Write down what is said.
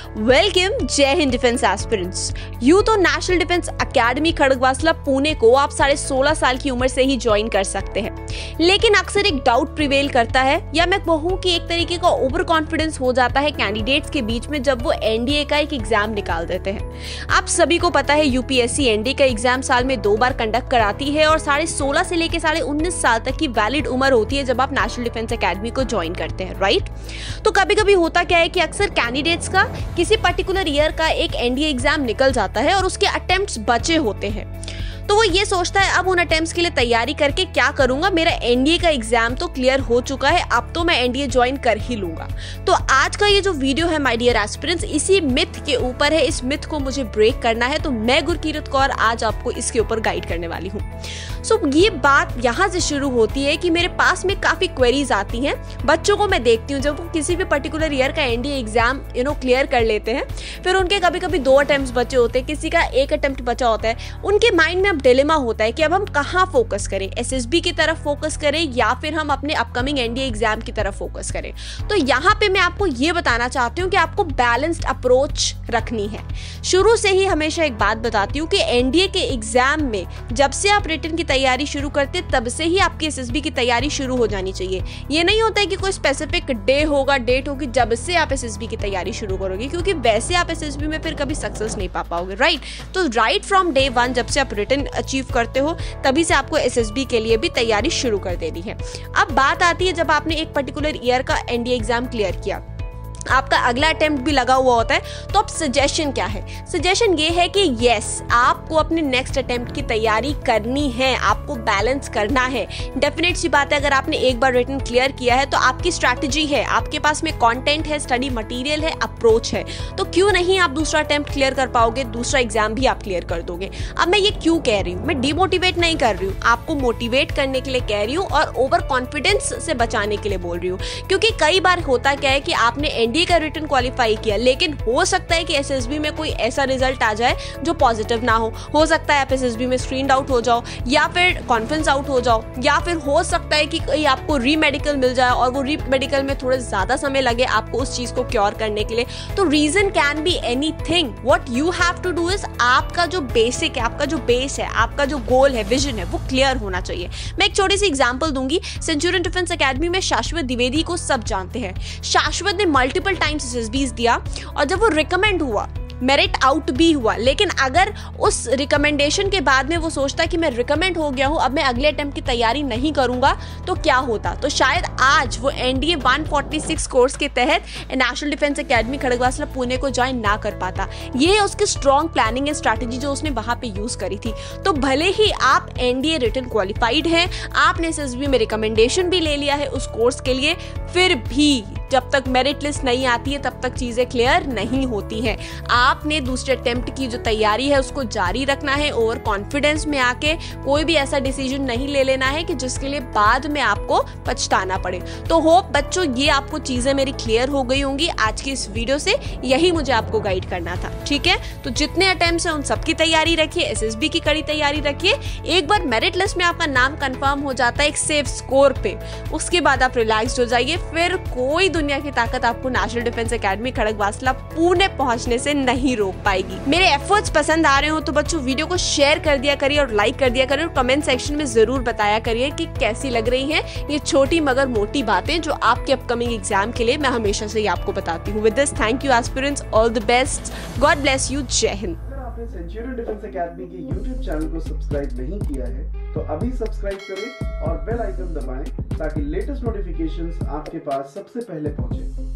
Welcome जय Hind defence aspirants. यूं तो national defence academy Khadakwasla Pune को आप 16.5 साल की उम्र से ही ज्वाइन कर सकते हैं, लेकिन अक्सर एक डाउट प्रिवेल करता है या मैं कहूं कि एक तरीके का ओवर कॉन्फिडेंस हो जाता है कैंडिडेट्स के बीच में जब वो एनडीए का एक एग्जाम निकाल देते हैं। आप सभी को पता है यूपीएससी एनडीए का एग्जाम साल में 2 बार कंडक्ट कराती है और 16.5 से लेकर 19.5 साल तक की वैलिड उम्र होती है जब आप नेशनल डिफेंस एकेडमी को ज्वाइन करते हैं, राइट। तो कभी कभी होता क्या है कि अक्सर कैंडिडेट्स का किसी पर्टिकुलर ईयर का एक एनडीए एग्जाम निकल जाता है और उसके अटेम्प्ट्स बचे होते हैं, तो वो ये सोचता है अब उन अटेम्प्ट्स के लिए तैयारी करके क्या करूंगा, मेरा एनडीए का एग्जाम तो क्लियर हो चुका है, अब तो मैं एनडीए ज्वाइन कर ही लूंगा। तो आज का ये जो वीडियो है माय डियर एस्पिरेंट्स, इसी मिथ के ऊपर है। इस मिथ को मुझे ब्रेक करना है, तो मैं गुरकीरत कौर आज आपको इसके ऊपर गाइड करने वाली हूँ। ये बात यहाँ से शुरू होती है कि मेरे पास में काफी क्वेरीज आती हैं। बच्चों को मैं देखती हूँ जब वो किसी भी पर्टिकुलर ईयर का एनडीए एग्जाम क्लियर कर लेते हैं, फिर उनके कभी कभी 2 अटेम्प्ट बचे होते हैं, किसी का 1 अटेम्प्ट बचा होता है। उनके माइंड में अब डिलेमा होता है कि अब हम कहाँ फोकस करें, एसएसबी की तरफ फोकस करें या फिर हम अपने अपकमिंग एनडीए एग्जाम की तरफ फोकस करें। तो यहाँ पे मैं आपको ये बताना चाहती हूँ कि आपको बैलेंस्ड अप्रोच रखनी है। शुरू से ही हमेशा एक बात बताती हूँ कि एनडीए के एग्जाम में जब से आप रिटन की तैयारी शुरू करते तब से ही आपकी एसएसबी की तैयारी शुरू हो जानी चाहिए। ये नहीं होता है कि कोई स्पेसिफिक डे होगा, डेट होगी जब से आप एसएसबी की तैयारी शुरू करोगे, क्योंकि वैसे आप एसएसबी में फिर कभी सक्सेस नहीं पा पाओगे, राइट। तो राइट फ्रॉम डे 1 जब से आप रिटन अचीव करते हो तभी से आपको एसएसबी के लिए भी तैयारी शुरू कर देनी है। अब बात आती है जब आपने एक पर्टिकुलर ईयर का एनडीए एग्जाम क्लियर किया, आपका अगला अटेम्प्ट भी लगा हुआ होता है, तो अब सजेशन क्या है? सजेशन ये है कि यस, आपको अपने नेक्स्ट अटेम्प्ट की तैयारी करनी है, आपको बैलेंस करना है। डेफिनेट सी बात है, अगर आपने एक बार रिटन क्लियर किया है तो आपकी स्ट्रैटेजी है, आपके पास में कंटेंट है, स्टडी मटेरियल है, अप्रोच है, तो क्यों नहीं आप दूसरा अटेम्प्ट क्लियर कर पाओगे, दूसरा एग्जाम भी आप क्लियर कर दोगे। अब मैं ये क्यों कह रही हूँ, मैं डिमोटिवेट नहीं कर रही हूँ, आपको मोटिवेट करने के लिए कह रही हूँ और ओवर कॉन्फिडेंस से बचाने के लिए बोल रही हूँ। क्योंकि कई बार होता क्या है कि आपने एनडीए का रिटन क्वालिफाई किया, लेकिन हो सकता है कि एसएसबी में कोई ऐसा रिजल्ट आ जाए जो पॉजिटिव ना हो सकता है आप एसएसबी में स्क्रीन आउट हो जाओ या फिर कॉन्फ्रेंस आउट हो जाओ, या फिर हो सकता है कि कहीं आपको री मेडिकल मिल जाए और वो री मेडिकल में थोड़ा ज्यादा समय लगे आपको उस चीज को क्योर करने के लिए। तो reason can be anything. What you have to do is, आपका जो बेसिक है, आपका जो बेस है, आपका जो गोल है, विजन है, वो क्लियर होना चाहिए। मैं एक छोटी सी एग्जांपल दूंगी। सेंचुरियन डिफेंस एकेडमी में शाश्वत द्विवेदी को सब जानते हैं। शाश्वत ने मल्टीपल टाइम्स एसएसबीज दिया और जब वो रिकमेंड हुआ, मेरिट आउट भी हुआ, लेकिन अगर उस रिकमेंडेशन के बाद में वो सोचता कि मैं रिकमेंड हो गया हूं, अब मैं अगले अटेम्प्ट की तैयारी नहीं करूंगा, तो क्या होता? तो शायद आज वो एनडीए 146 कोर्स के तहत national defence academy Khadakwasla Pune को ज्वाइन ना कर पाता। ये है उसकी स्ट्रॉन्ग प्लानिंग एंड स्ट्रैटेजी जो उसने वहां पे यूज करी थी। तो भले ही आप एनडीए रिटन क्वालिफाइड हैं, आपने एसएसबी में रिकमेंडेशन भी ले लिया है उस कोर्स के लिए, फिर भी जब तक मेरिट लिस्ट नहीं आती है तब तक चीजें क्लियर नहीं होती हैं। आपने दूसरे अटेम्प्ट की जो तैयारी है उसको जारी रखना है। ओवर कॉन्फिडेंस में आके कोई भी ऐसा डिसीजन नहीं ले लेना है कि जिसके लिए बाद में आपको पछताना पड़े। तो होप बच्चों ये आपको चीजें मेरी क्लियर हो गई होंगी आज की इस वीडियो से, यही मुझे आपको गाइड करना था, ठीक है। तो जितने अटेम्प्ट्स हैं उन सबकी तैयारी रखिए, एसएसबी की कड़ी तैयारी रखिए। एक बार मेरिट लिस्ट में आपका नाम कंफर्म हो जाता है एक सेफ स्कोर पे, उसके बाद आप रिलैक्स्ड हो जाइए, फिर कोई दुनिया की ताकत आपको national defence academy Khadakwasla Pune पहुंचने से नहीं रोक पाएगी। मेरे एफर्ट्स पसंद आ रहे हो तो बच्चों वीडियो को शेयर कर दिया करिए और लाइक कर दिया करिए और कमेंट सेक्शन में जरूर बताया करिए कि कैसी लग रही हैं ये छोटी मगर मोटी बातें जो आपके अपकमिंग एग्जाम के लिए मैं हमेशा से ही आपको बताती हूँ। With this thank you aspirants, all the best, God bless you, जय हिंद। सेंचुरियन डिफेंस एकेडमी के YouTube चैनल को सब्सक्राइब नहीं किया है तो अभी सब्सक्राइब करें और बेल आइकन दबाएं ताकि लेटेस्ट नोटिफिकेशंस आपके पास सबसे पहले पहुंचे।